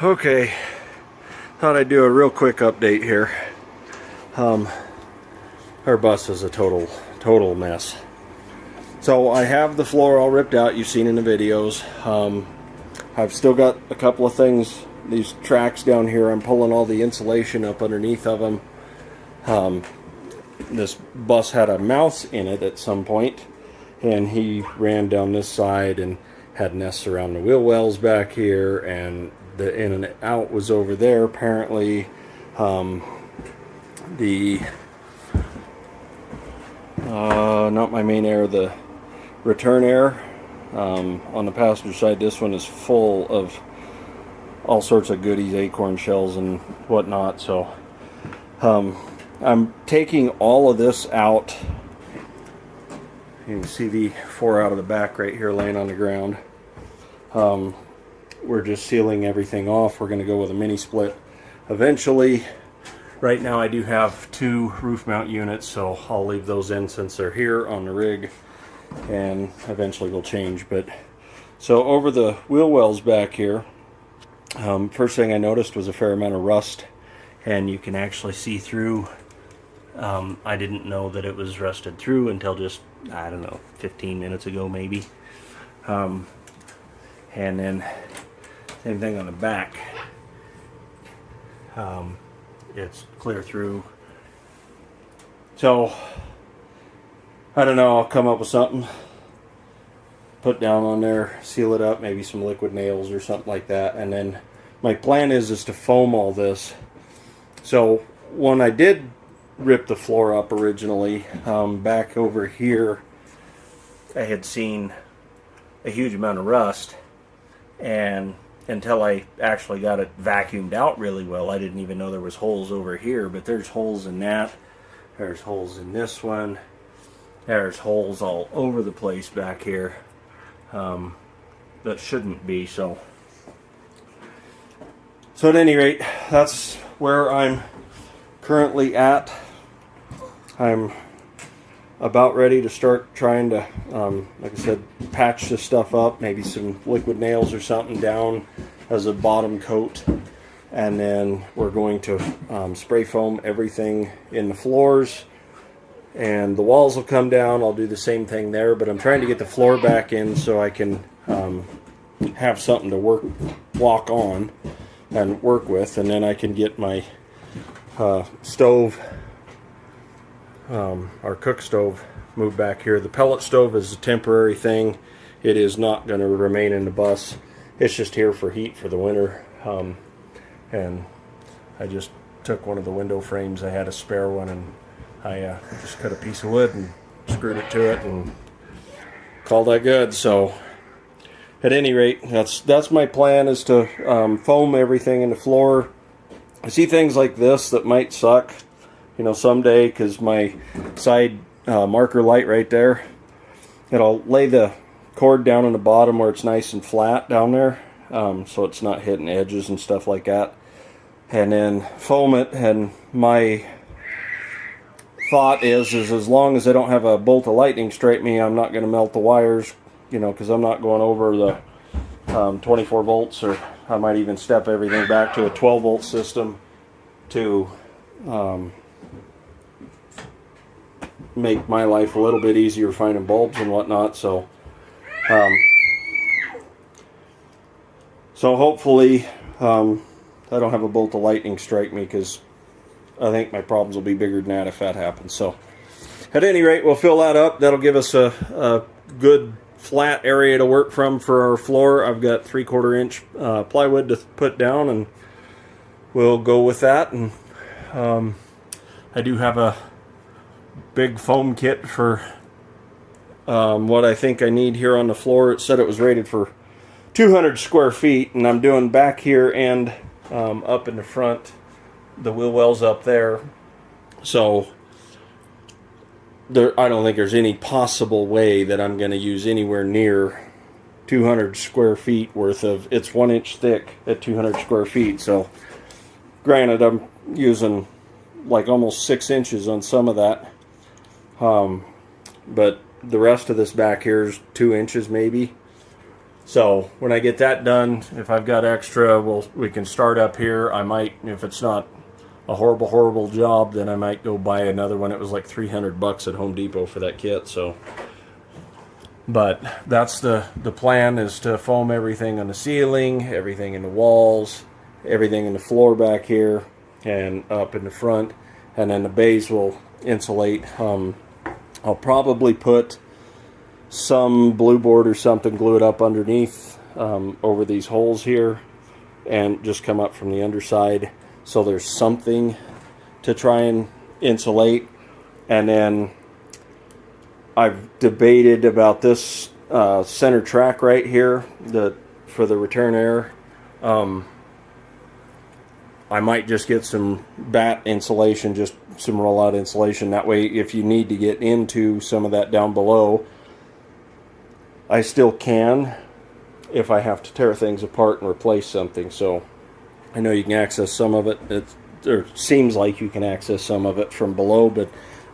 Okay, thought I'd do a real quick update here. Our bus is a total mess. So I have the floor all ripped out, you've seen in the videos. I've still got a couple of things, these tracks down here, I'm pulling all the insulation up underneath of them. This bus had a mouse in it at some point, and he ran down this side and had nests around the wheel wells back here, and the in and out was over there. Apparently not my main air, the return air on the passenger side, this one is full of all sorts of goodies, acorn shells and whatnot. So I'm taking all of this out. You can see the 4 out of the back right here laying on the ground. We're just sealing everything off. We're going to go with a mini split eventually. Right now I do have 2 roof mount units, so I'll leave those in since they're here on the rig, and eventually we'll change. But so over the wheel wells back here, first thing I noticed was a fair amount of rust, and you can actually see through. I didn't know that it was rusted through until just, I don't know, 15 minutes ago maybe. And then same thing on the back. It's clear through. So I don't know, I'll come up with something, put down on there, seal it up, maybe some liquid nails or something like that. And then my plan is to foam all this. So when I did rip the floor up originally, back over here I had seen a huge amount of rust, and until I actually got it vacuumed out really well, I didn't even know there was holes over here. But there's holes in that, there's holes in this one, there's holes all over the place back here that shouldn't be. So at any rate, that's where I'm currently at. I'm about ready to start trying to, like I said, patch this stuff up, maybe some liquid nails or something down as a bottom coat, and then we're going to spray foam everything in the floors, and the walls will come down. I'll do the same thing there, but I'm trying to get the floor back in so I can have something to walk on and work with, and then I can get my stove, our cook stove, moved back here. The pellet stove is a temporary thing. It is not going to remain in the bus. It's just here for heat for the winter. And I just took one of the window frames. I had a spare one, and I just cut a piece of wood and screwed it to it and called that good. So at any rate, that's my plan, is to foam everything in the floor. I see things like this that might suck, you know, someday, because my side marker light right there, it'll lay the cord down on the bottom where it's nice and flat down there, so it's not hitting edges and stuff like that, and then foam it. And my thought is as long as I don't have a bolt of lightning strike me, I'm not going to melt the wires, you know, because I'm not going over the 24 volts, or I might even step everything back to a 12 volt system to make my life a little bit easier finding bulbs and whatnot. So hopefully I don't have a bolt of lightning strike me, because I think my problems will be bigger than that if that happens. So at any rate, we'll fill that up. That'll give us a good flat area to work from for our floor. I've got 3/4 inch plywood to put down, and we'll go with that. And I do have a big foam kit for what I think I need here on the floor. It said it was rated for 200 square feet, and I'm doing back here and up in the front, the wheel wells up there. So I don't think there's any possible way that I'm going to use anywhere near 200 square feet worth of, it's 1 inch thick at 200 square feet. So granted, I'm using like almost 6 inches on some of that, but the rest of this back here is 2 inches maybe. So when I get that done, if I've got extra, we can start up here. I might, if it's not a horrible job, then I might go buy another one. It was like $300 at Home Depot for that kit. So, but that's the plan, is to foam everything on the ceiling, everything in the walls, everything in the floor back here, and up in the front, and then the bays will insulate. I'll probably put some blue board or something, glue it up underneath over these holes here, and just come up from the underside, so there's something to try and insulate. And then I've debated about this center track right here, for the return air. I might just get some batt insulation, just some rollout insulation. That way, if you need to get into some of that down below, I still can, if I have to tear things apart and replace something. So I know you can access some of it. It seems like you can access some of it from below, but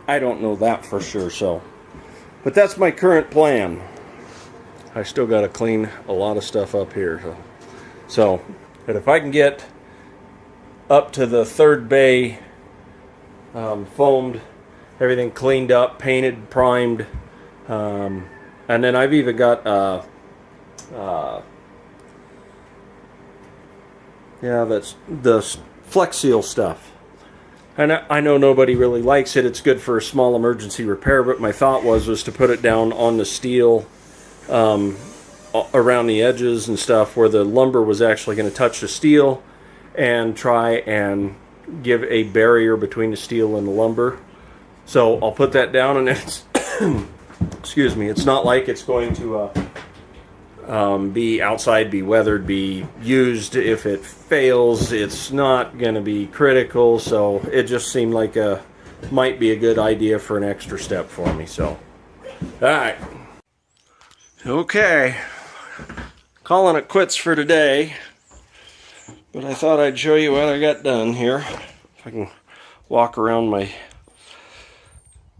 I don't know that for sure. So, but that's my current plan. I still got to clean a lot of stuff up here. So, but if I can get up to the third bay foamed, everything cleaned up, painted, primed, and then I've even got that's the Flex Seal stuff. And I know nobody really likes it. It's good for a small emergency repair, but my thought was to put it down on the steel around the edges and stuff, where the lumber was actually going to touch the steel, and try and give a barrier between the steel and the lumber. So I'll put that down, and it's excuse me, it's not like it's going to be outside, be weathered, be used. If it fails, it's not going to be critical. So it just seemed like might be a good idea for an extra step for me. So, all right, okay, calling it quits for today. But I thought I'd show you what I got done here. If I can walk around my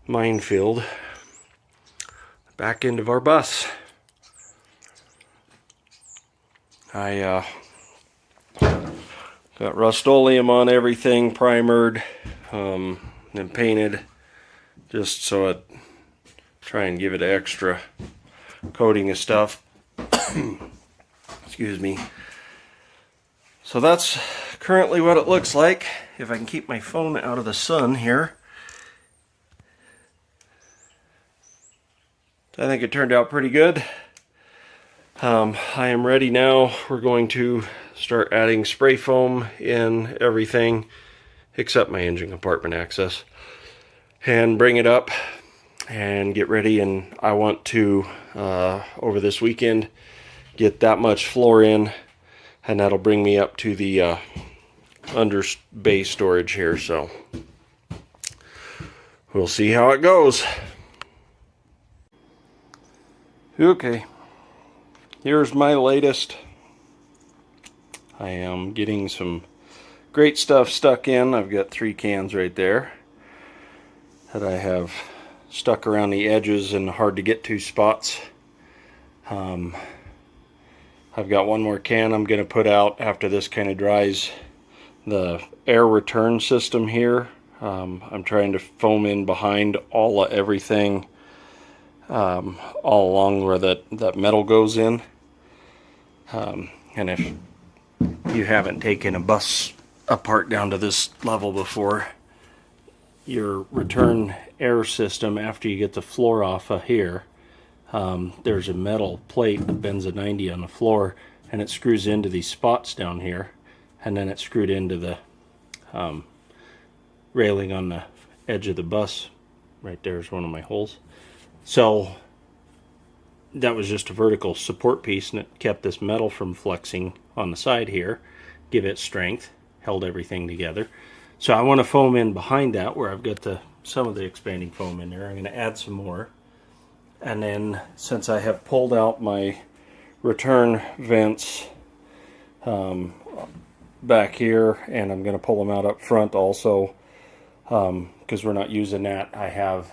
minefield. Back end of our bus. I got Rust-Oleum on everything, primered, and painted, just so it try and give it an extra coating of stuff. Excuse me. So that's currently what it looks like. If I can keep my phone out of the sun here. I think it turned out pretty good. I am ready now. We're going to start adding spray foam in everything except my engine compartment access, and bring it up and get ready. And I want to over this weekend get that much floor in, and that'll bring me up to the under bay storage here. So we'll see how it goes. Okay, here's my latest. I am getting some great stuff stuck in. I've got 3 cans right there that I have stuck around the edges and hard to get to spots. I've got 1 more can I'm going to put out after this kind of dries. The air return system here, I'm trying to foam in behind everything, all along where that metal goes in. And if you haven't taken a bus apart down to this level before, your return air system, after you get the floor off of here, there's a metal plate that bends a 90 on the floor, and it screws into these spots down here, and then it's screwed into the railing on the edge of the bus. Right there's one of my holes. So that was just a vertical support piece, and it kept this metal from flexing on the side here, give it strength, held everything together. So I want to foam in behind that, where I've got some of the expanding foam in there. I'm going to add some more. And then, since I have pulled out my return vents back here, and I'm going to pull them out up front also, because we're not using that, I have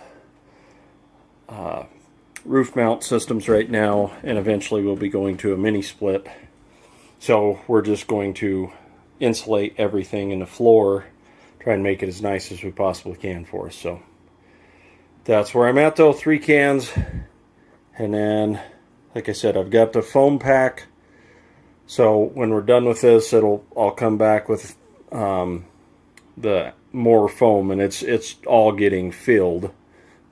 roof mount systems right now, and eventually we'll be going to a mini split. So we're just going to insulate everything in the floor, try and make it as nice as we possibly can for us. So that's where I'm at though, 3 cans. And then, like I said, I've got the foam pack. So when we're done with this, I'll come back with the more foam, and it's all getting filled,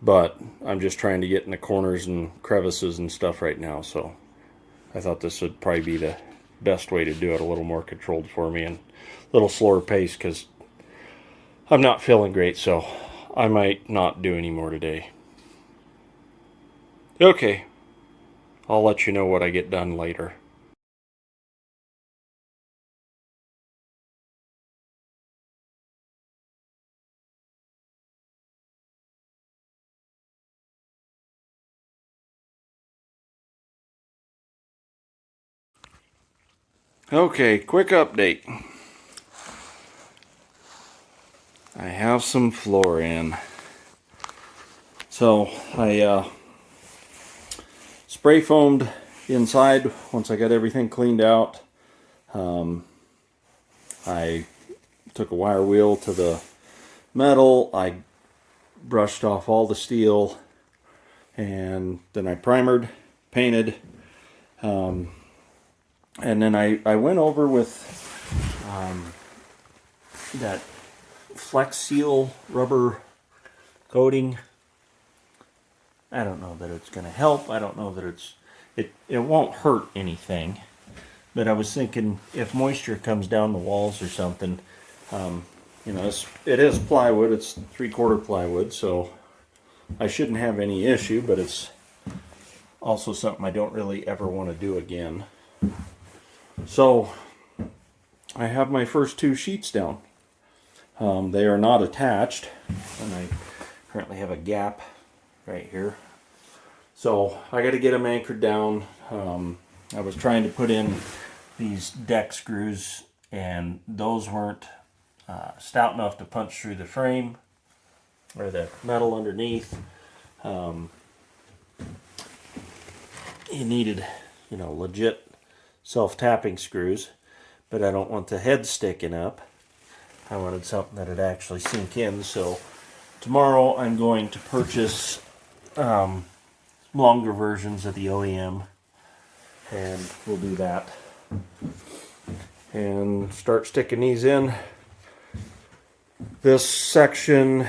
but I'm just trying to get in the corners and crevices and stuff right now. So I thought this would probably be the best way to do it, a little more controlled for me and a little slower pace, because I'm not feeling great, so I might not do any more today. Okay, I'll let you know what I get done later. Okay, quick update. I have some floor in. So I spray foamed inside once I got everything cleaned out. I took a wire wheel to the metal. I brushed off all the steel, and then I primered, painted, and then I went over with that Flex Seal rubber coating. I don't know that it's going to help. I don't know that it won't hurt anything. But I was thinking, if moisture comes down the walls or something, you know, it is plywood. It's 3/4 plywood, so I shouldn't have any issue. But it's also something I don't really ever want to do again. So I have my first 2 sheets down. They are not attached, and I currently have a gap right here. So I got to get them anchored down. I was trying to put in these deck screws, and those weren't stout enough to punch through the frame or the metal underneath. You needed, you know, legit self-tapping screws, but I don't want the head sticking up. I wanted something that would actually sink in. So tomorrow I'm going to purchase longer versions of the OEM, and we'll do that and start sticking these in. This section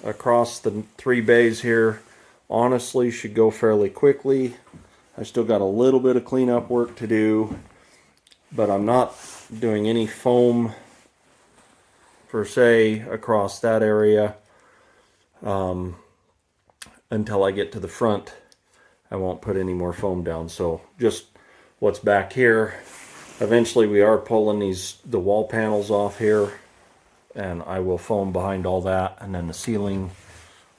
across the 3 bays here honestly should go fairly quickly. I still got a little bit of cleanup work to do, but I'm not doing any foam per se across that area until I get to the front. I won't put any more foam down. So just what's back here. Eventually we are pulling the wall panels off here, and I will foam behind all that, and then the ceiling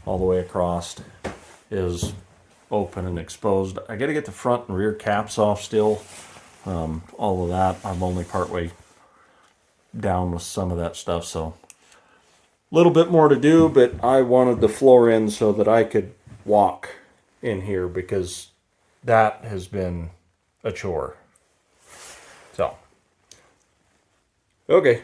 all the way across is open and exposed. I got to get the front and rear caps off still. All of that, I'm only partway down with some of that stuff, so a little bit more to do, but I wanted the floor in so that I could walk in here, because that has been a chore. So, okay.